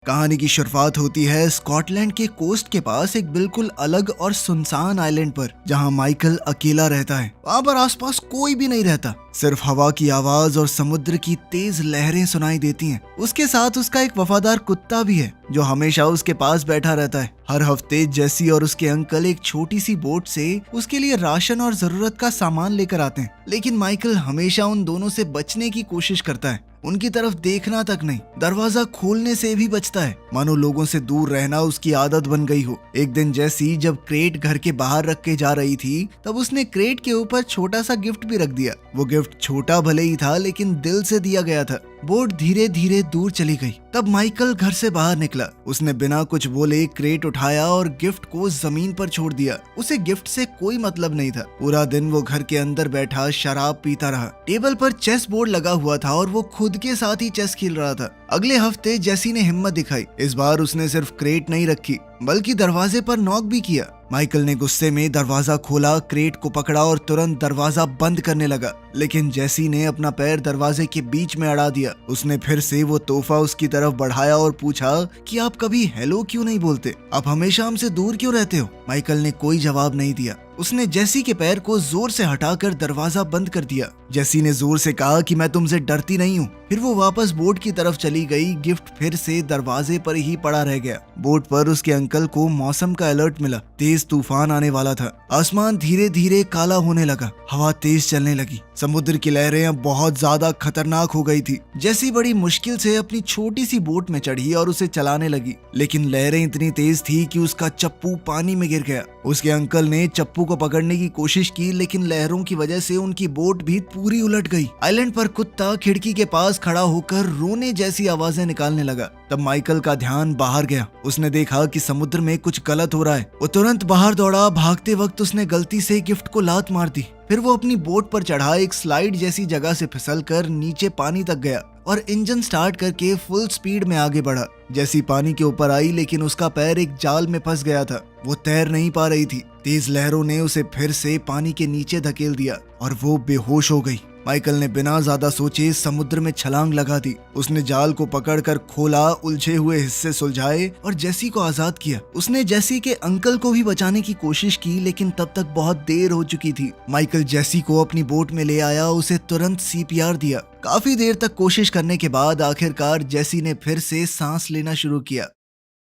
कहानी की शुरुआत होती है स्कॉटलैंड के कोस्ट के पास एक बिल्कुल अलग और सुनसान आइलैंड पर, जहां माइकल अकेला रहता है। वहां पर आसपास कोई भी नहीं रहता, सिर्फ हवा की आवाज और समुद्र की तेज लहरें सुनाई देती हैं। उसके साथ उसका एक वफादार कुत्ता भी है जो हमेशा उसके पास बैठा रहता है। हर हफ्ते जेसी और उसके अंकल एक छोटी सी बोट से उसके लिए राशन और जरूरत का सामान लेकर आते हैं, लेकिन माइकल हमेशा उन दोनों से बचने की कोशिश करता है। उनकी तरफ देखना तक नहीं, दरवाजा खोलने से भी बचता है, मानो लोगों से दूर रहना उसकी आदत बन गई हो। एक दिन जैसी जब क्रेट घर के बाहर रख के जा रही थी, तब उसने क्रेट के ऊपर छोटा सा गिफ्ट भी रख दिया। वो गिफ्ट छोटा भले ही था, लेकिन दिल से दिया गया था। बोट धीरे धीरे दूर चली गई। तब माइकल घर से बाहर निकला। उसने बिना कुछ बोले क्रेट उठाया और गिफ्ट को जमीन पर छोड़ दिया। उसे गिफ्ट से कोई मतलब नहीं था। पूरा दिन वो घर के अंदर बैठा शराब पीता रहा। टेबल पर चेस बोर्ड लगा हुआ था और वो खुद के साथ ही चेस खेल रहा था। अगले हफ्ते जेसी ने हिम्मत दिखाई। इस बार उसने सिर्फ क्रेट नहीं रखी, बल्कि दरवाजे पर नॉक भी किया। माइकल ने गुस्से में दरवाजा खोला, क्रेट को पकड़ा और तुरंत दरवाजा बंद करने लगा, लेकिन जेसी ने अपना पैर दरवाजे के बीच में अड़ा दिया। उसने फिर से वो तोहफा उसकी तरफ बढ़ाया और पूछा कि आप कभी हेलो क्यों नहीं बोलते? आप हमेशा हमसे दूर क्यों रहते हो? माइकल ने कोई जवाब नहीं दिया। उसने जेसी के पैर को जोर से हटाकर दरवाजा बंद कर दिया। जेसी ने जोर से कहा कि मैं तुमसे डरती नहीं हूँ। फिर वो वापस बोट की तरफ चली गई। गिफ्ट फिर से दरवाजे पर ही पड़ा रह गया। बोट पर उसके अंकल को मौसम का अलर्ट मिला। तेज तूफान आने वाला था। आसमान धीरे धीरे काला होने लगा। हवा तेज चलने लगी। समुद्र की लहरें अब बहुत ज्यादा खतरनाक हो गई थी। जेसी बड़ी मुश्किल से अपनी छोटी सी बोट में चढ़ी और उसे चलाने लगी, लेकिन लहरें इतनी तेज थी कि उसका चप्पू पानी में गिर गया। उसके अंकल ने चप्पू को पकड़ने की कोशिश की, लेकिन लहरों की वजह से उनकी बोट भी पूरी उलट गई। आइलैंड पर कुत्ता खिड़की के पास खड़ा होकर रोने जैसी आवाजें निकालने लगा। तब माइकल का ध्यान बाहर गया। उसने देखा कि समुद्र में कुछ गलत हो रहा है। वो तुरंत बाहर दौड़ा। भागते वक्त उसने गलती से गिफ्ट को लात मार दी। फिर वो अपनी बोट पर चढ़ा एक स्लाइड जैसी जगह से फिसलकर नीचे पानी तक गया और इंजन स्टार्ट करके फुल स्पीड में आगे बढ़ा। जैसी पानी के ऊपर आई, लेकिन उसका पैर एक जाल में फंस गया था। वो तैर नहीं पा रही थी। तेज लहरों ने उसे फिर से पानी के नीचे धकेल दिया और वो बेहोश हो गई। माइकल ने बिना ज्यादा सोचे समुद्र में छलांग लगा दी। उसने जाल को पकड़कर खोला, उलझे हुए हिस्से सुलझाए और जेसी को आजाद किया। उसने जेसी के अंकल को भी बचाने की कोशिश की, लेकिन तब तक बहुत देर हो चुकी थी। माइकल जेसी को अपनी बोट में ले आया। उसे तुरंत सीपीआर दिया। काफी देर तक कोशिश करने के बाद आखिरकार जेसी ने फिर से सांस लेना शुरू किया।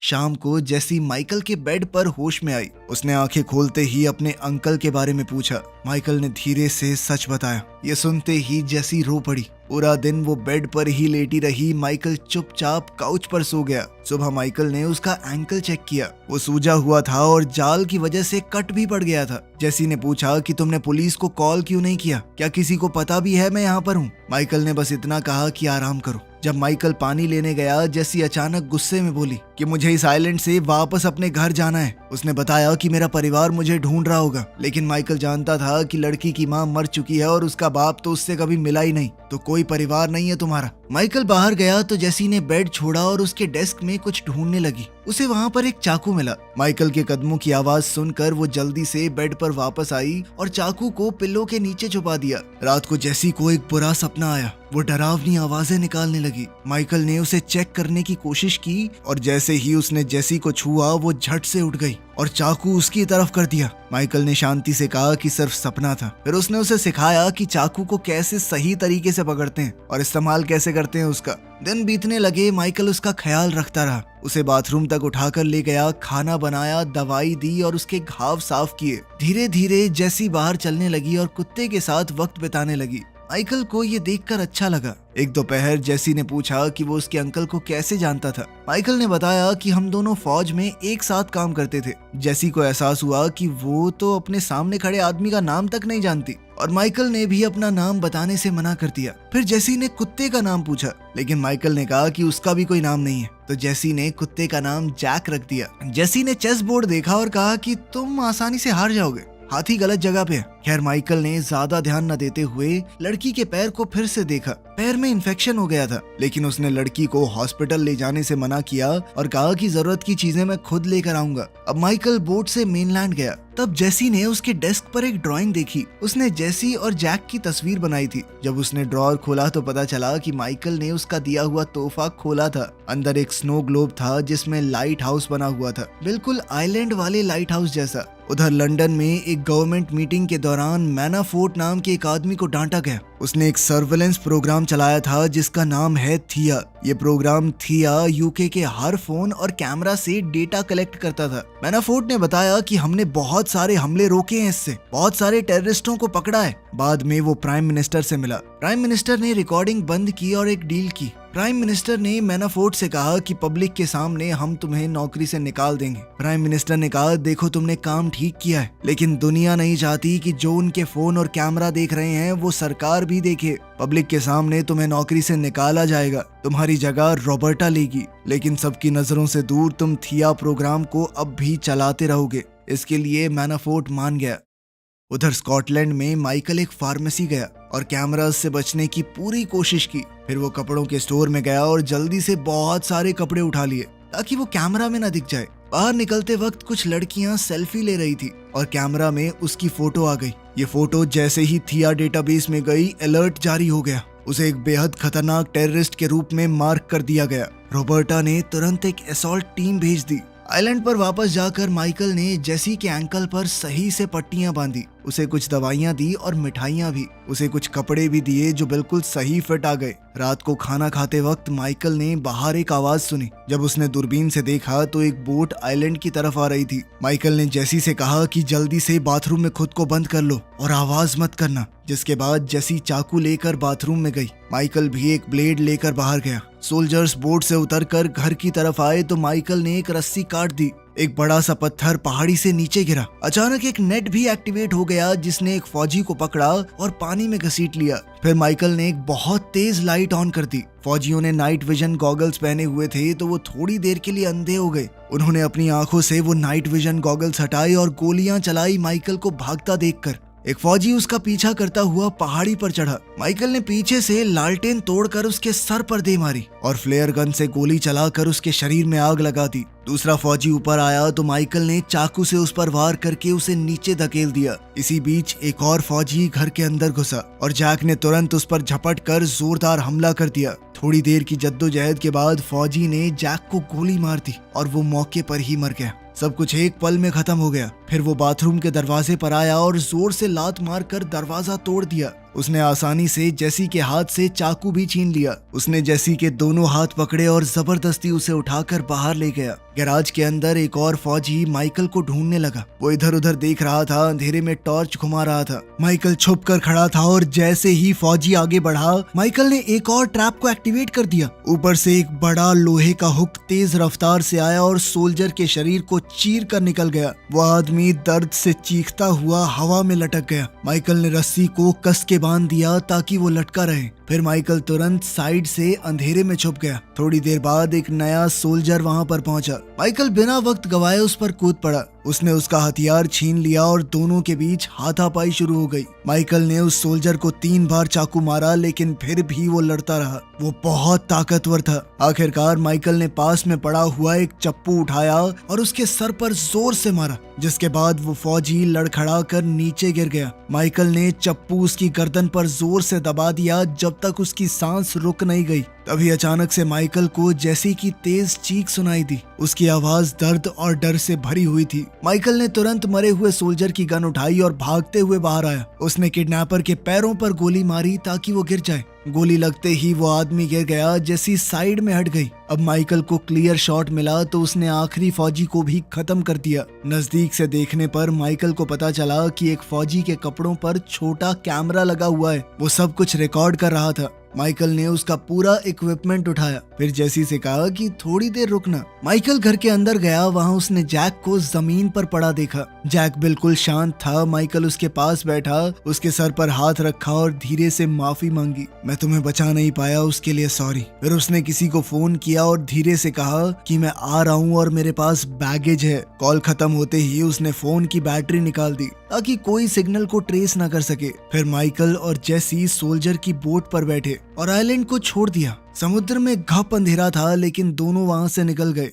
शाम को जेसी माइकल के बेड पर होश में आई। उसने आंखें खोलते ही अपने अंकल के बारे में पूछा। माइकल ने धीरे से सच बताया। ये सुनते ही जेसी रो पड़ी। पूरा दिन वो बेड पर ही लेटी रही। माइकल चुपचाप काउच पर सो गया। सुबह माइकल ने उसका एंकल चेक किया। वो सूजा हुआ था और जाल की वजह से कट भी पड़ गया था। जेसी ने पूछा कि तुमने पुलिस को कॉल क्यों नहीं किया? क्या किसी को पता भी है मैं यहाँ पर हूँ? माइकल ने बस इतना कहा कि आराम करो। जब माइकल पानी लेने गया, जेसी अचानक गुस्से में बोली कि मुझे इस आइलैंड से वापस अपने घर जाना है। उसने बताया कि मेरा परिवार मुझे ढूंढ रहा होगा, लेकिन माइकल जानता था कि लड़की की माँ मर चुकी है और उसका बाप तो उससे कभी मिला ही नहीं, तो कोई परिवार नहीं है तुम्हारा। माइकल बाहर गया तो जेसी ने बेड छोड़ा और उसके डेस्क में कुछ ढूंढने लगी। उसे वहाँ पर एक चाकू मिला। माइकल के कदमों की आवाज सुनकर वो जल्दी से बेड पर वापस आई और चाकू को पिल्लो के नीचे छुपा दिया। रात को जेसी को एक बुरा सपना आया। वो डरावनी आवाजें निकालने लगी। माइकल ने उसे चेक करने की कोशिश की और जैसे ही उसने जेसी को छुआ, वो झट से उठ गई और चाकू उसकी तरफ कर दिया। माइकल ने शांति से कहा कि सिर्फ सपना था। फिर उसने उसे सिखाया कि चाकू को कैसे सही तरीके से पकड़ते हैं और इस्तेमाल कैसे करते हैं उसका। दिन बीतने लगे। माइकल उसका ख्याल रखता रहा। उसे बाथरूम तक उठाकर ले गया, खाना बनाया, दवाई दी और उसके घाव साफ किए। धीरे धीरे जेसी बाहर चलने लगी और कुत्ते के साथ वक्त बिताने लगी। माइकल को ये देखकर अच्छा लगा। एक दोपहर जेसी ने पूछा कि वो उसके अंकल को कैसे जानता था। माइकल ने बताया कि हम दोनों फौज में एक साथ काम करते थे। जेसी को एहसास हुआ कि वो तो अपने सामने खड़े आदमी का नाम तक नहीं जानती और माइकल ने भी अपना नाम बताने से मना कर दिया। फिर जेसी ने कुत्ते का नाम पूछा, लेकिन माइकल ने कहा कि उसका भी कोई नाम नहीं है, तो जेसी ने कुत्ते का नाम जैक रख दिया। जेसी ने चेस बोर्ड देखा और कहा कि तुम आसानी से हार जाओगे, हाथी गलत जगह पे है। खैर माइकल ने ज्यादा ध्यान न देते हुए लड़की के पैर को फिर से देखा। पैर में इन्फेक्शन हो गया था, लेकिन उसने लड़की को हॉस्पिटल ले जाने से मना किया और कहा कि जरूरत की चीजें मैं खुद लेकर आऊंगा। अब माइकल बोट से मेनलैंड गया। तब जेसी ने उसके डेस्क पर एक ड्राइंग देखी। उसने जेसी और जैक की तस्वीर बनाई थी। जब उसने ड्रॉअर खोला तो पता चला कि माइकल ने उसका दिया हुआ तोहफा खोला था। अंदर एक स्नो ग्लोब था जिसमें लाइट हाउस बना हुआ था, बिल्कुल आइलैंड वाले लाइट हाउस जैसा। उधर लंदन में एक गवर्नमेंट मीटिंग के दौरान मैनाफोर्ट नाम के एक आदमी को डांटा गया। उसने एक सर्वेलेंस प्रोग्राम चलाया था जिसका नाम है थिया। ये प्रोग्राम थिया यूके के हर फोन और कैमरा से डेटा कलेक्ट करता था। मैनाफोर्ट ने बताया कि हमने बहुत सारे हमले रोके हैं, इससे बहुत सारे टेररिस्टों को पकड़ा है। बाद में वो प्राइम मिनिस्टर से मिला। प्राइम मिनिस्टर ने रिकॉर्डिंग बंद की और एक डील की। प्राइम मिनिस्टर ने मैनाफोर्ट से कहा कि पब्लिक के सामने हम तुम्हें नौकरी से निकाल देंगे। प्राइम मिनिस्टर ने कहा, देखो तुमने काम ठीक किया है, लेकिन दुनिया नहीं चाहती कि जो उनके फोन और कैमरा देख रहे हैं वो सरकार भी देखे। पब्लिक के सामने तुम्हें नौकरी से निकाला जाएगा, तुम्हारी जगह रॉबर्टा लेगी, लेकिन सबकी नजरों से दूर तुम थिया प्रोग्राम को अब भी चलाते रहोगे। इसके लिए मैनाफोर्ट मान गया। उधर स्कॉटलैंड में माइकल एक फार्मेसी गया और कैमरास से बचने की पूरी कोशिश की। फिर वो कपड़ों के स्टोर में गया और जल्दी से बहुत सारे कपड़े उठा लिए ताकि वो कैमरा में न दिख जाए। बाहर निकलते वक्त कुछ लड़कियां सेल्फी ले रही थी और कैमरा में उसकी फोटो आ गई। ये फोटो जैसे ही थिया डेटाबेस में गई, अलर्ट जारी हो गया। उसे एक बेहद खतरनाक टेररिस्ट के रूप में मार्क कर दिया गया। रॉबर्टा ने तुरंत एक असॉल्ट टीम भेज दी। आइलैंड पर वापस जाकर माइकल ने जेसी के एंकल पर सही से पट्टियां बांधी, उसे कुछ दवाइयां दी और मिठाइयां भी। उसे कुछ कपड़े भी दिए जो बिल्कुल सही फिट आ गए। रात को खाना खाते वक्त माइकल ने बाहर एक आवाज सुनी। जब उसने दूरबीन से देखा तो एक बोट आइलैंड की तरफ आ रही थी। माइकल ने जेसी से कहा कि जल्दी से बाथरूम में खुद को बंद कर लो और आवाज मत करना, जिसके बाद जेसी चाकू लेकर बाथरूम में गई। माइकल भी एक ब्लेड लेकर बाहर गया। सोल्जर्स बोट से उतरकर घर की तरफ आए तो माइकल ने एक रस्सी काट दी। एक बड़ा सा पत्थर पहाड़ी से नीचे गिरा। अचानक एक नेट भी एक्टिवेट हो गया जिसने एक फौजी को पकड़ा और पानी में घसीट लिया। फिर माइकल ने एक बहुत तेज लाइट ऑन कर दी। फौजियों ने नाइट विजन गॉगल्स पहने हुए थे तो वो थोड़ी देर के लिए अंधे हो गए। उन्होंने अपनी आंखों से वो नाइट विजन गॉगल्स हटाए और गोलियां चलाई माइकल को भागता देखकर। एक फौजी उसका पीछा करता हुआ पहाड़ी पर चढ़ा। माइकल ने पीछे से लालटेन तोड़कर उसके सर पर दे मारी और फ्लेयर गन से गोली चलाकर उसके शरीर में आग लगा दी। दूसरा फौजी ऊपर आया तो माइकल ने चाकू से उस पर वार करके उसे नीचे धकेल दिया। इसी बीच एक और फौजी घर के अंदर घुसा और जैक ने तुरंत उस पर झपट कर जोरदार हमला कर दिया। थोड़ी देर की जद्दोजहद के बाद फौजी ने जैक को गोली मार दी और वो मौके पर ही मर गया। सब कुछ एक पल में खत्म हो गया। फिर वो बाथरूम के दरवाजे पर आया और जोर से लात मारकर दरवाजा तोड़ दिया। उसने आसानी से जेसी के हाथ से चाकू भी छीन लिया। उसने जेसी के दोनों हाथ पकड़े और जबरदस्ती उसे उठाकर बाहर ले गया। गैराज के अंदर एक और फौजी माइकल को ढूंढने लगा। वो इधर उधर देख रहा था, अंधेरे में टॉर्च घुमा रहा था। माइकल छुप कर खड़ा था और जैसे ही फौजी आगे बढ़ा, माइकल ने एक और ट्रैप को एक्टिवेट कर दिया। ऊपर से एक बड़ा लोहे का हुक तेज रफ्तार से आया और सोल्जर के शरीर को चीर कर निकल गया। वो आदमी दर्द से चीखता हुआ हवा में लटक गया। माइकल ने रस्सी को कस के बांध दिया ताकि वो लटका रहे। फिर माइकल तुरंत साइड से अंधेरे में छुप गया। थोड़ी देर बाद एक नया सोल्जर वहां पर पहुंचा। माइकल बिना वक्त गवाए उस पर कूद पड़ा। उसने उसका हथियार छीन लिया और दोनों के बीच हाथापाई शुरू हो गई। माइकल ने उस सोल्जर को 3 बार चाकू मारा, लेकिन फिर भी वो लड़ता रहा। वो बहुत ताकतवर था। आखिरकार माइकल ने पास में पड़ा हुआ एक चप्पू उठाया और उसके सर पर जोर से मारा, जिसके बाद वो फौजी लड़खड़ा कर नीचे गिर गया। माइकल ने चप्पू उसकी गर्दन पर जोर से दबा दिया जब तक उसकी सांस रुक नहीं गई। तभी अचानक से माइकल को जेसी की तेज चीख सुनाई दी। उसकी आवाज दर्द और डर से भरी हुई थी। माइकल ने तुरंत मरे हुए सोल्जर की गन उठाई और भागते हुए बाहर आया। उसने किडनैपर के पैरों पर गोली मारी ताकि वो गिर जाए। गोली लगते ही वो आदमी गिर गया। जेसी साइड में हट गई। अब माइकल को क्लियर शॉट मिला तो उसने आखिरी फौजी को भी खत्म कर दिया। नजदीक से देखने पर माइकल को पता चला कि एक फौजी के कपड़ों पर छोटा कैमरा लगा हुआ है। वो सब कुछ रिकॉर्ड कर रहा था। माइकल ने उसका पूरा इक्विपमेंट उठाया। फिर जेसी से कहा कि थोड़ी देर रुकना। माइकल घर के अंदर गया। वहां उसने जैक को जमीन पर पड़ा देखा। जैक बिल्कुल शांत था। माइकल उसके पास बैठा, उसके सर पर हाथ रखा और धीरे से माफी मांगी। मैं तुम्हें बचा नहीं पाया, उसके लिए सॉरी। फिर उसने किसी को फोन किया और धीरे से कहा कि मैं आ रहा हूँ और मेरे पास बैगेज है। कॉल खत्म होते ही उसने फोन की बैटरी निकाल दी ताकि कोई सिग्नल को ट्रेस न कर सके। फिर माइकल और जेसी सोल्जर की बोट पर बैठे और आइलैंड को छोड़ दिया। समुद्र में घप अंधेरा था, लेकिन दोनों वहां से निकल गए।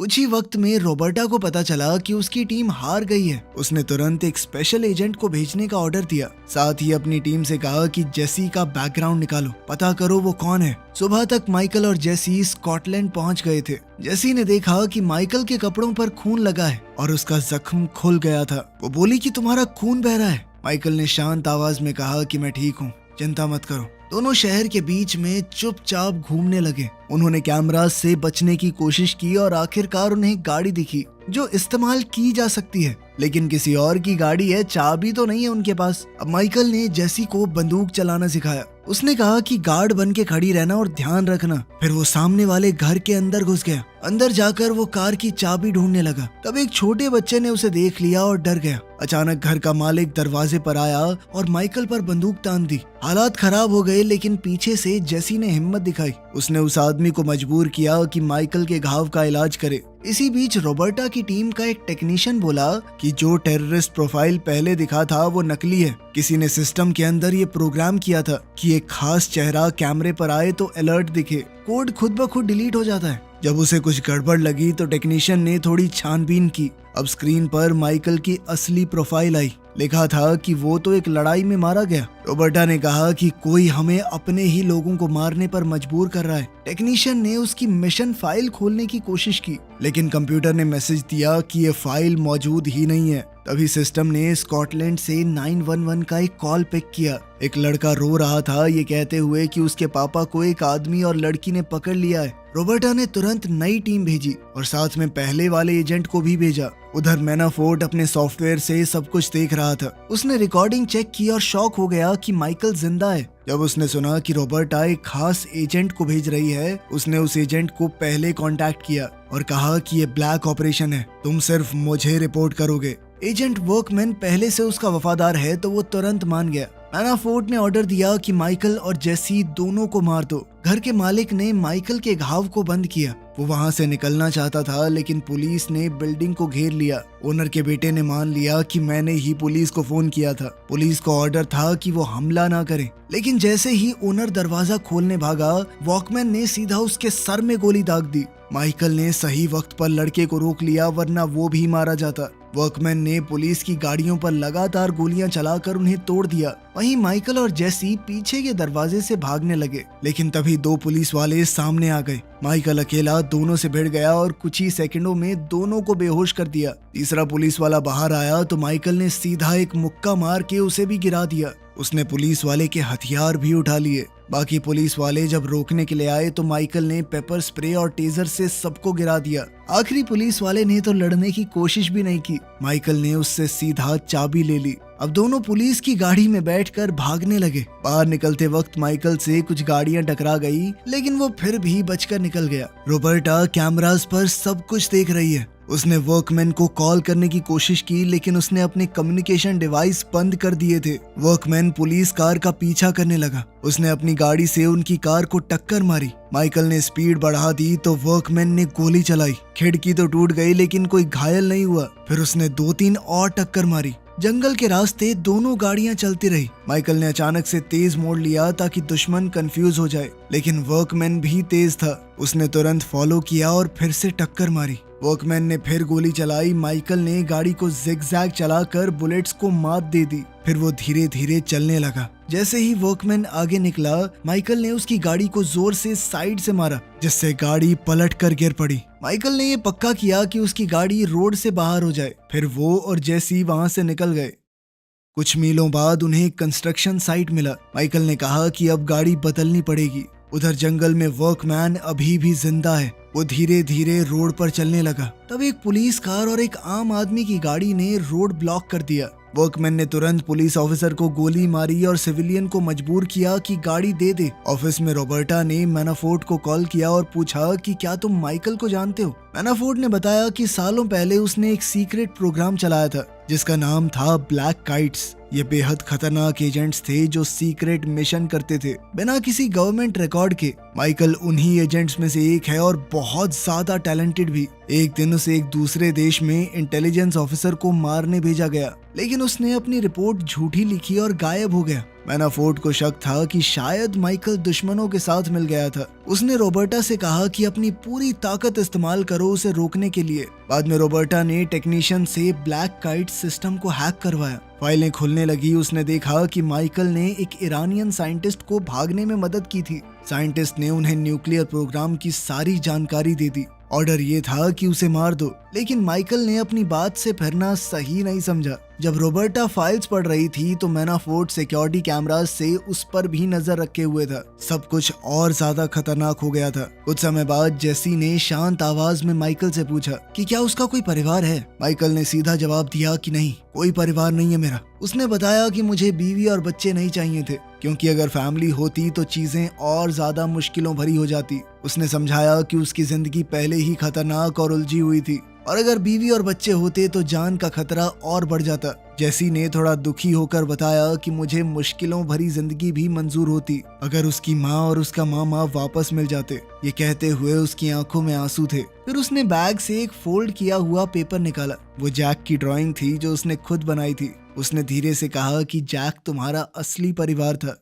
कुछ ही वक्त में रॉबर्टा को पता चला कि उसकी टीम हार गई है। उसने तुरंत एक स्पेशल एजेंट को भेजने का ऑर्डर दिया। साथ ही अपनी टीम से कहा कि जेसी का बैकग्राउंड निकालो, पता करो वो कौन है। सुबह तक माइकल और जेसी स्कॉटलैंड पहुंच गए थे। जेसी ने देखा कि माइकल के कपड़ों पर खून लगा है और उसका जख्म खुल गया था। वो बोली कि तुम्हारा खून बह रहा है। माइकल ने शांत आवाज में कहा कि मैं ठीक हूँ, चिंता मत करो। दोनों शहर के बीच में चुपचाप घूमने लगे। उन्होंने कैमरा से बचने की कोशिश की और आखिरकार उन्हें गाड़ी दिखी जो इस्तेमाल की जा सकती है, लेकिन किसी और की गाड़ी है, चाबी तो नहीं है उनके पास। अब माइकल ने जेसी को बंदूक चलाना सिखाया। उसने कहा कि गार्ड बन के खड़ी रहना और ध्यान रखना। फिर वो सामने वाले घर के अंदर घुस गया। अंदर जाकर वो कार की चाबी ढूंढने लगा। तब एक छोटे बच्चे ने उसे देख लिया और डर गया। अचानक घर का मालिक दरवाजे पर आया और माइकल पर बंदूक तान दी। हालात खराब हो गए, लेकिन पीछे से जेसी ने हिम्मत दिखाई। उसने उस आदमी को मजबूर किया कि माइकल के घाव का इलाज करे। इसी बीच रॉबर्टा की टीम का एक टेक्नीशियन बोला कि जो टेररिस्ट प्रोफाइल पहले दिखा था वो नकली है। किसी ने सिस्टम के अंदर ये प्रोग्राम किया था कि एक खास चेहरा कैमरे पर आए तो अलर्ट दिखे। कोड खुद ब खुद डिलीट हो जाता है। जब उसे कुछ गड़बड़ लगी तो टेक्नीशियन ने थोड़ी छानबीन की। अब स्क्रीन पर माइकल की असली प्रोफाइल आई। लिखा था कि वो तो एक लड़ाई में मारा गया। रॉबर्टा ने कहा कि कोई हमें अपने ही लोगों को मारने पर मजबूर कर रहा है। टेक्नीशियन ने उसकी मिशन फाइल खोलने की कोशिश की, लेकिन कंप्यूटर ने मैसेज दिया कि ये फाइल मौजूद ही नहीं है। तभी सिस्टम ने स्कॉटलैंड से 911 का एक कॉल पिक किया। एक लड़का रो रहा था, ये कहते हुए कि उसके पापा को एक आदमी और लड़की ने पकड़ लिया है। रॉबर्टा ने तुरंत नई टीम भेजी और साथ में पहले वाले एजेंट को भी भेजा। उधर मैनाफोर्ट अपने सॉफ्टवेयर से सब कुछ देख रहा था। उसने रिकॉर्डिंग चेक की और शॉक हो गया कि माइकल जिंदा है। जब उसने सुना कि रॉबर्टा एक खास एजेंट को भेज रही है, उसने उस एजेंट को पहले कांटेक्ट किया और कहा कि ये ब्लैक ऑपरेशन है, तुम सिर्फ मुझे रिपोर्ट करोगे। एजेंट वर्कमैन पहले से उसका वफादार है तो वो तुरंत मान गया। मैनाफोर्ट ने ऑर्डर दिया कि माइकल और जेसी दोनों को मार दो। घर के मालिक ने माइकल के घाव को बंद किया। वो वहां से निकलना चाहता था, लेकिन पुलिस ने बिल्डिंग को घेर लिया। ओनर के बेटे ने मान लिया कि मैंने ही पुलिस को फोन किया था। पुलिस को ऑर्डर था कि वो हमला ना करे, लेकिन जैसे ही ओनर दरवाजा खोलने भागा, वॉकमैन ने सीधा उसके सर में गोली दाग दी। माइकल ने सही वक्त पर लड़के को रोक लिया, वरना वो भी मारा जाता। वर्कमैन ने पुलिस की गाड़ियों पर लगातार गोलियां चलाकर उन्हें तोड़ दिया। वहीं माइकल और जेसी पीछे के दरवाजे से भागने लगे, लेकिन तभी दो पुलिस वाले सामने आ गए। माइकल अकेला दोनों से भिड़ गया और कुछ ही सेकंडों में दोनों को बेहोश कर दिया। तीसरा पुलिस वाला बाहर आया तो माइकल ने सीधा एक मुक्का मार के उसे भी गिरा दिया। उसने पुलिस वाले के हथियार भी उठा लिए। बाकी पुलिस वाले जब रोकने के लिए आए तो माइकल ने पेपर स्प्रे और टेजर से सबको गिरा दिया। आखिरी पुलिस वाले ने तो लड़ने की कोशिश भी नहीं की। माइकल ने उससे सीधा चाबी ले ली। अब दोनों पुलिस की गाड़ी में बैठकर भागने लगे। बाहर निकलते वक्त माइकल से कुछ गाड़ियां टकरा गई, लेकिन वो फिर भी बचकर निकल गया। रॉबर्टा कैमरास पर सब कुछ देख रही है। उसने वर्कमैन को कॉल करने की कोशिश की, लेकिन उसने अपने कम्युनिकेशन डिवाइस बंद कर दिए थे। वर्कमैन पुलिस कार का पीछा करने लगा। उसने अपनी गाड़ी से उनकी कार को टक्कर मारी। माइकल ने स्पीड बढ़ा दी तो वर्कमैन ने गोली चलाई। खिड़की तो टूट गई, लेकिन कोई घायल नहीं हुआ। फिर उसने 2-3 और टक्कर मारी। जंगल के रास्ते दोनों गाड़ियां चलती रही। माइकल ने अचानक से तेज मोड़ लिया ताकि दुश्मन कंफ्यूज हो जाए, लेकिन वर्कमैन भी तेज था। उसने तुरंत फॉलो किया और फिर से टक्कर मारी। वर्कमैन ने फिर गोली चलाई। माइकल ने गाड़ी को जिगजैग चलाकर बुलेट्स को मात दे दी। फिर वो धीरे धीरे चलने लगा। जैसे ही वर्कमैन आगे निकला, माइकल ने उसकी गाड़ी को जोर से साइड से मारा, जिससे गाड़ी पलट कर गिर पड़ी। माइकल ने ये पक्का किया कि उसकी गाड़ी रोड से बाहर हो जाए। फिर वो और जेसी वहां से निकल गए। कुछ मीलों बाद उन्हें एक कंस्ट्रक्शन साइट मिला। माइकल ने कहा कि अब गाड़ी बदलनी पड़ेगी। उधर जंगल में वर्कमैन अभी भी जिंदा है। वो धीरे धीरे रोड पर चलने लगा। तब एक पुलिस कार और एक आम आदमी की गाड़ी ने रोड ब्लॉक कर दिया। वर्कमैन ने तुरंत पुलिस ऑफिसर को गोली मारी और सिविलियन को मजबूर किया कि गाड़ी दे दे। ऑफिस में रॉबर्टा ने मैनाफोर्ट को कॉल किया और पूछा कि क्या तुम माइकल को जानते हो। मैनाफोर्ट ने बताया कि सालों पहले उसने एक सीक्रेट प्रोग्राम चलाया था जिसका नाम था ब्लैक काइट्स। ये बेहद खतरनाक एजेंट्स थे जो सीक्रेट मिशन करते थे बिना किसी गवर्नमेंट रिकॉर्ड के। माइकल उन्हीं एजेंट्स में से एक है और बहुत ज्यादा टैलेंटेड भी। एक दिन उसे एक दूसरे देश में इंटेलिजेंस ऑफिसर को मारने भेजा गया, लेकिन उसने अपनी रिपोर्ट झूठी लिखी और गायब हो गया। मैनाफोर्ट को शक था कि शायद माइकल दुश्मनों के साथ मिल गया था। उसने रॉबर्टा से कहा कि अपनी पूरी ताकत इस्तेमाल करो उसे रोकने के लिए। बाद में रॉबर्टा ने टेक्नीशियन से ब्लैक काइट सिस्टम को हैक करवाया। फाइलें खुलने लगी। उसने देखा कि माइकल ने एक ईरानियन साइंटिस्ट को भागने में मदद की थी। साइंटिस्ट ने उन्हें न्यूक्लियर प्रोग्राम की सारी जानकारी दे दी। ऑर्डर ये था कि उसे मार दो, लेकिन माइकल ने अपनी बात से फिरना सही नहीं समझा। जब रॉबर्टा फाइल्स पढ़ रही थी तो मैनाफोर्ट सिक्योरिटी कैमरास से उस पर भी नजर रखे हुए था। सब कुछ और ज्यादा खतरनाक हो गया था। कुछ समय बाद जेसी ने शांत आवाज में माइकल से पूछा कि क्या उसका कोई परिवार है। माइकल ने सीधा जवाब दिया कि नहीं, कोई परिवार नहीं है मेरा। उसने बताया कि मुझे बीवी और बच्चे नहीं चाहिए थे, क्योंकि अगर फैमिली होती तो चीजें और ज्यादा मुश्किलों भरी हो जाती। उसने समझाया कि उसकी जिंदगी पहले ही खतरनाक और उलझी हुई थी, और अगर बीवी और बच्चे होते तो जान का खतरा और बढ़ जाता। जेसी ने थोड़ा दुखी होकर बताया कि मुझे मुश्किलों भरी जिंदगी भी मंजूर होती अगर उसकी माँ और उसका मामा वापस मिल जाते। ये कहते हुए उसकी आंखों में आंसू थे। फिर उसने बैग से एक फोल्ड किया हुआ पेपर निकाला। वो जैक की ड्राइंग थी जो उसने खुद बनाई थी। उसने धीरे से कहा कि जैक तुम्हारा असली परिवार था।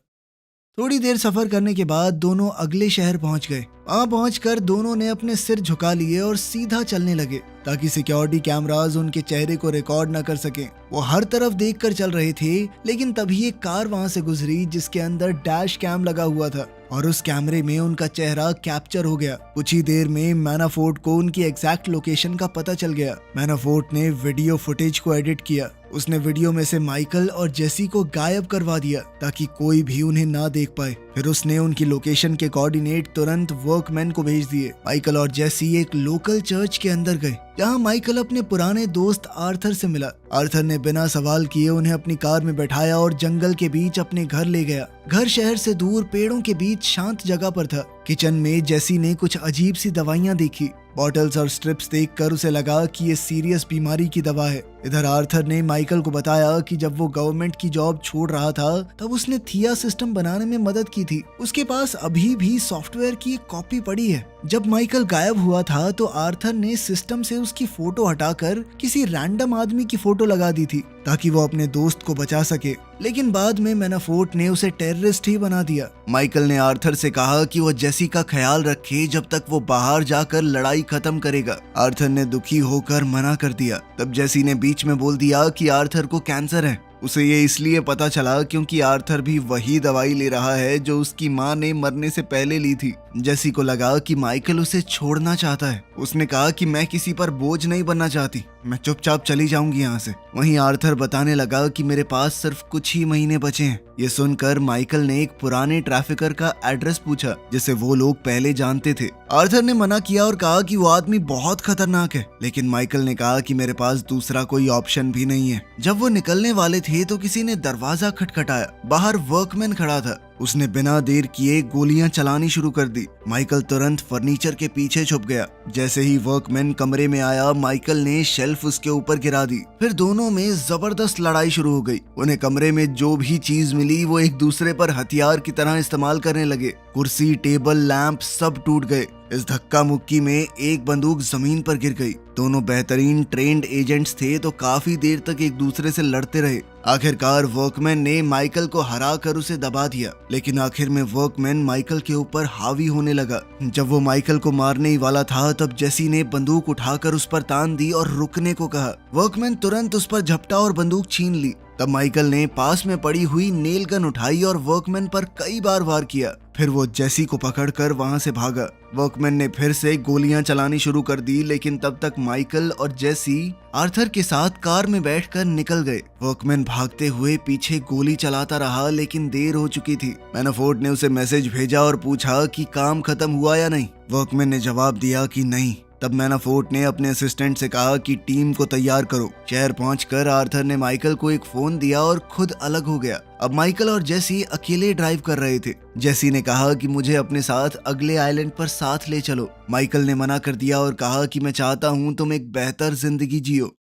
थोड़ी देर सफर करने के बाद दोनों अगले शहर पहुंच गए। वहां पहुंचकर दोनों ने अपने सिर झुका लिए और सीधा चलने लगे ताकि सिक्योरिटी कैमरास उनके चेहरे को रिकॉर्ड न कर सकें। वो हर तरफ देखकर चल रहे थे, लेकिन तभी एक कार वहां से गुजरी जिसके अंदर डैश कैम लगा हुआ था और उस कैमरे में उनका चेहरा कैप्चर हो गया। कुछ ही देर में मैनाफोर्ट को उनकी एग्जैक्ट लोकेशन का पता चल गया। मैनाफोर्ट ने वीडियो फुटेज को एडिट किया। उसने वीडियो में से माइकल और जेसी को गायब करवा दिया ताकि कोई भी उन्हें ना देख पाए। फिर उसने उनकी लोकेशन के कोऑर्डिनेट तुरंत वर्कमैन को भेज दिए। माइकल और जेसी एक लोकल चर्च के अंदर गए, जहां माइकल अपने पुराने दोस्त आर्थर से मिला। आर्थर ने बिना सवाल किए उन्हें अपनी कार में बैठाया और जंगल के बीच अपने घर ले गया। घर शहर से दूर पेड़ों के बीच शांत जगह पर था। किचन में जेसी ने कुछ अजीब सी दवाइयां देखी। बॉटल्स और स्ट्रिप्स देखकर उसे लगा कि ये सीरियस बीमारी की दवा है। इधर आर्थर ने माइकल को बताया कि जब वो गवर्नमेंट की जॉब छोड़ रहा था तब उसने थिया सिस्टम बनाने में मदद की थी। उसके पास अभी भी सॉफ्टवेयर की एक कॉपी पड़ी है। जब माइकल गायब हुआ था तो आर्थर ने सिस्टम से उसकी फोटो हटाकर किसी रैंडम आदमी की फोटो लगा दी थी ताकि वो अपने दोस्त को बचा सके, लेकिन बाद में मैनाफोर्ट ने उसे टेररिस्ट ही बना दिया। माइकल ने आर्थर से कहा कि वो जेसी का ख्याल रखे जब तक वो बाहर जाकर लड़ाई खत्म करेगा। आर्थर ने दुखी होकर मना कर दिया। तब जेसी ने बीच में बोल दिया कि आर्थर को कैंसर है। उसे ये इसलिए पता चला क्योंकि आर्थर भी वही दवाई ले रहा है जो उसकी माँ ने मरने से पहले ली थी। जेसी को लगा कि माइकल उसे छोड़ना चाहता है। उसने कहा कि मैं किसी पर बोझ नहीं बनना चाहती, मैं चुपचाप चली जाऊंगी यहाँ से। वहीं आर्थर बताने लगा कि मेरे पास सिर्फ कुछ ही महीने बचे हैं। ये सुनकर माइकल ने एक पुराने ट्रैफिकर का एड्रेस पूछा जिसे वो लोग पहले जानते थे। आर्थर ने मना किया और कहा कि वो आदमी बहुत खतरनाक है, लेकिन माइकल ने कहा कि मेरे पास दूसरा कोई ऑप्शन भी नहीं है। जब वो निकलने वाले थे तो किसी ने दरवाजा खटखटाया। बाहर वर्कमैन खड़ा था। उसने बिना देर किए गोलियां चलानी शुरू कर दी। माइकल तुरंत फर्नीचर के पीछे छुप गया। जैसे ही वर्कमैन कमरे में आया, माइकल ने शेल्फ उसके ऊपर गिरा दी। फिर दोनों में जबरदस्त लड़ाई शुरू हो गई। उन्हें कमरे में जो भी चीज मिली वो एक दूसरे पर हथियार की तरह इस्तेमाल करने लगे। कुर्सी, टेबल, लैंप सब टूट गए। इस धक्का मुक्की में एक बंदूक जमीन पर गिर गई। दोनों बेहतरीन ट्रेंड एजेंट्स थे तो काफी देर तक एक दूसरे से लड़ते रहे। आखिरकार वर्कमैन ने माइकल को हरा कर उसे दबा दिया, लेकिन आखिर में वर्कमैन माइकल के ऊपर हावी होने लगा। जब वो माइकल को मारने ही वाला था तब जेसी ने बंदूक उठाकर उस पर तान दी और रुकने को कहा। वर्कमैन तुरंत उस पर झपटा और बंदूक छीन ली। तब माइकल ने पास में पड़ी हुई नेल गन उठाई और वर्कमैन पर कई बार वार किया। फिर वो जेसी को पकड़कर वहां से भागा। वर्कमैन ने फिर से गोलियां चलानी शुरू कर दी, लेकिन तब तक माइकल और जेसी आर्थर के साथ कार में बैठकर निकल गए। वर्कमैन भागते हुए पीछे गोली चलाता रहा, लेकिन देर हो चुकी थी। मैनाफोर्ट ने उसे मैसेज भेजा और पूछा कि काम खत्म हुआ या नहीं। वर्कमैन ने जवाब दिया कि नहीं। तब मैनाफोर्ट ने अपने असिस्टेंट से कहा कि टीम को तैयार करो। शहर पहुंचकर आर्थर ने माइकल को एक फोन दिया और खुद अलग हो गया। अब माइकल और जेसी अकेले ड्राइव कर रहे थे। जेसी ने कहा कि मुझे अपने साथ अगले आइलैंड पर साथ ले चलो। माइकल ने मना कर दिया और कहा कि मैं चाहता हूं तुम एक बेहतर जिंदगी जियो।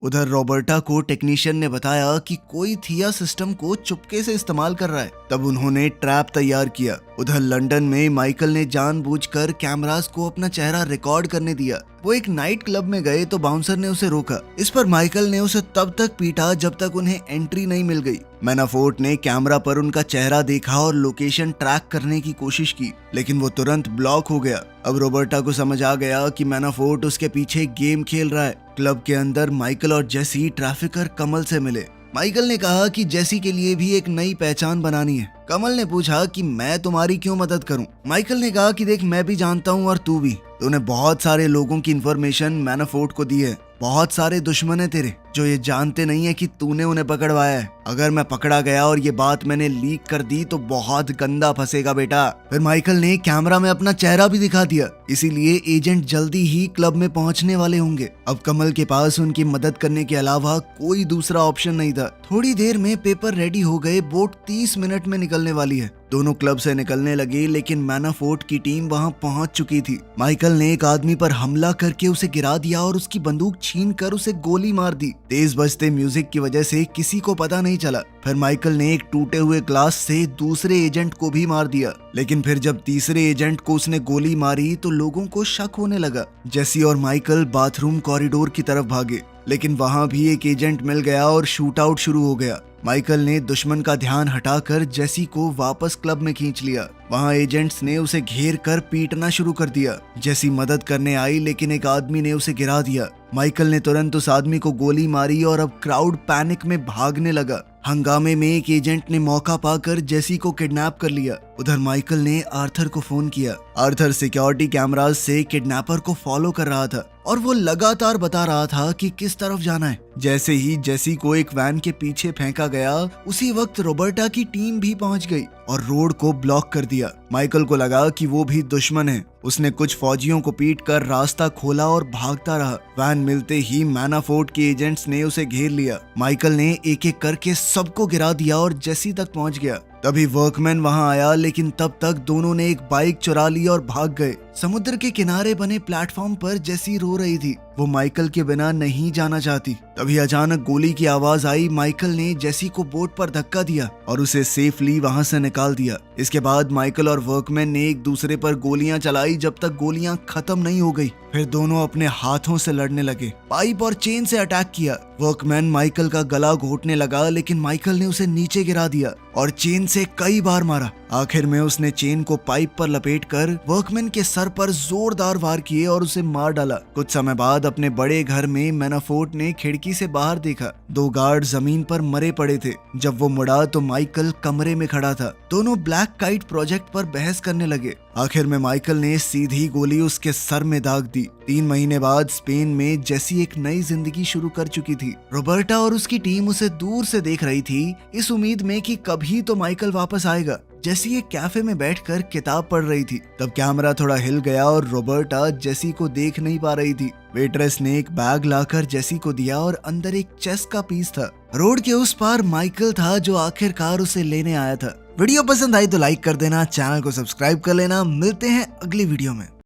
उधर रॉबर्टा को टेक्नीशियन ने बताया कि कोई थिया सिस्टम को चुपके से इस्तेमाल कर रहा है। तब उन्होंने ट्रैप तैयार किया। उधर लंदन में माइकल ने जानबूझकर कैमरास को अपना चेहरा रिकॉर्ड करने दिया। वो एक नाइट क्लब में गए तो बाउंसर ने उसे रोका। इस पर माइकल ने उसे तब तक पीटा जब तक उन्हें एंट्री नहीं मिल गई। मैनाफोर्ट ने कैमरा पर उनका चेहरा देखा और लोकेशन ट्रैक करने की कोशिश की, लेकिन वो तुरंत ब्लॉक हो गया। अब रॉबर्टा को समझ आ गया कि मैनाफोर्ट उसके पीछे गेम खेल रहा है। क्लब के अंदर माइकल और जेसी ट्रैफिकर कमल से मिले। माइकल ने कहा कि जेसी के लिए भी एक नई पहचान बनानी है। कमल ने पूछा कि मैं तुम्हारी क्यों मदद करूं? माइकल ने कहा कि देख, मैं भी जानता हूं और तू भी। तूने बहुत सारे लोगों की इन्फॉर्मेशन मैनाफोर्ट को दी है। बहुत सारे दुश्मन है तेरे जो ये जानते नहीं है कि तूने उन्हें पकड़वाया है। अगर मैं पकड़ा गया और ये बात मैंने लीक कर दी तो बहुत गंदा फंसेगा बेटा। फिर माइकल ने कैमरा में अपना चेहरा भी दिखा दिया, इसीलिए एजेंट जल्दी ही क्लब में पहुंचने वाले होंगे। अब कमल के पास उनकी मदद करने के अलावा कोई दूसरा ऑप्शन नहीं था। थोड़ी देर में पेपर रेडी हो गए। बोट 30 मिनट में निकलने वाली है। दोनों क्लब से निकलने लगे, लेकिन मैनाफोर्ट की टीम वहां पहुंच चुकी थी। माइकल ने एक आदमी पर हमला करके उसे गिरा दिया और उसकी बंदूक छीनकर उसे गोली मार दी। तेज बजते म्यूजिक की वजह से किसी को पता नहीं चला। फिर माइकल ने एक टूटे हुए ग्लास से दूसरे एजेंट को भी मार दिया, लेकिन फिर जब तीसरे एजेंट को उसने गोली मारी तो लोगों को शक होने लगा। जेसी और माइकल बाथरूम कॉरिडोर की तरफ भागे, लेकिन वहां भी एक एजेंट मिल गया और शूट आउट शुरू हो गया। माइकल ने दुश्मन का ध्यान हटाकर जेसी को वापस क्लब में खींच लिया। वहां एजेंट्स ने उसे घेर कर पीटना शुरू कर दिया। जेसी मदद करने आई, लेकिन एक आदमी ने उसे गिरा दिया। माइकल ने तुरंत उस आदमी को गोली मारी और अब क्राउड पैनिक में भागने लगा। हंगामे में एक एजेंट ने मौका पाकर जेसी को किडनैप कर लिया। उधर माइकल ने आर्थर को फोन किया। आर्थर सिक्योरिटी कैमरास से किडनैपर को फॉलो कर रहा था और वो लगातार बता रहा था कि किस तरफ जाना है। जैसे ही जेसी को एक वैन के पीछे फेंका गया, उसी वक्त रॉबर्टा की टीम भी पहुंच गई और रोड को ब्लॉक कर दिया। माइकल को लगा कि वो भी दुश्मन है। उसने कुछ फौजियों को पीट कर रास्ता खोला और भागता रहा। वैन मिलते ही मैनाफोर्ट के एजेंट्स ने उसे घेर लिया। माइकल ने एक एक करके सबको गिरा दिया और जेसी तक पहुंच गया। तभी वर्कमैन वहां आया, लेकिन तब तक दोनों ने एक बाइक चुरा ली और भाग गए। समुद्र के किनारे बने प्लेटफॉर्म पर जेसी रो रही थी। वो माइकल के बिना नहीं जाना चाहती। तभी अचानक गोली की आवाज आई। माइकल ने जेसी को बोट पर धक्का दिया और उसे सेफली वहां से निकाल दिया। इसके बाद माइकल और वर्कमैन ने एक दूसरे पर गोलियां चलाई जब तक गोलियां खत्म नहीं हो गई। फिर दोनों अपने हाथों से लड़ने लगे। पाइप और चेन से अटैक किया। वर्कमैन माइकल का गला घोटने लगा, लेकिन माइकल ने उसे नीचे गिरा दिया और चेन से कई बार मारा। आखिर में उसने चेन को पाइप पर लपेटकर वर्कमैन के सर पर जोरदार वार किए और उसे मार डाला। कुछ समय बाद अपने बड़े घर में मैनाफोर्ट ने खिड़की से बाहर देखा। 2 गार्ड जमीन पर मरे पड़े थे। जब वो मुड़ा तो माइकल कमरे में खड़ा था। दोनों ब्लैक काइट प्रोजेक्ट पर बहस करने लगे। आखिर में माइकल ने सीधी गोली उसके सर में दाग दी। 3 महीने बाद स्पेन में जेसी एक नई जिंदगी शुरू कर चुकी थी। रॉबर्टा और उसकी टीम उसे दूर से देख रही थी, इस उम्मीद में कि कभी तो माइकल वापस आएगा। जेसी एक कैफे में बैठकर किताब पढ़ रही थी। तब कैमरा थोड़ा हिल गया और रॉबर्टा जेसी को देख नहीं पा रही थी। वेट्रेस ने एक बैग लाकर जेसी को दिया और अंदर एक चेस का पीस था। रोड के उस पार माइकल था जो आखिरकार उसे लेने आया था। वीडियो पसंद आई तो लाइक कर देना, चैनल को सब्सक्राइब कर लेना। मिलते हैं अगली वीडियो में।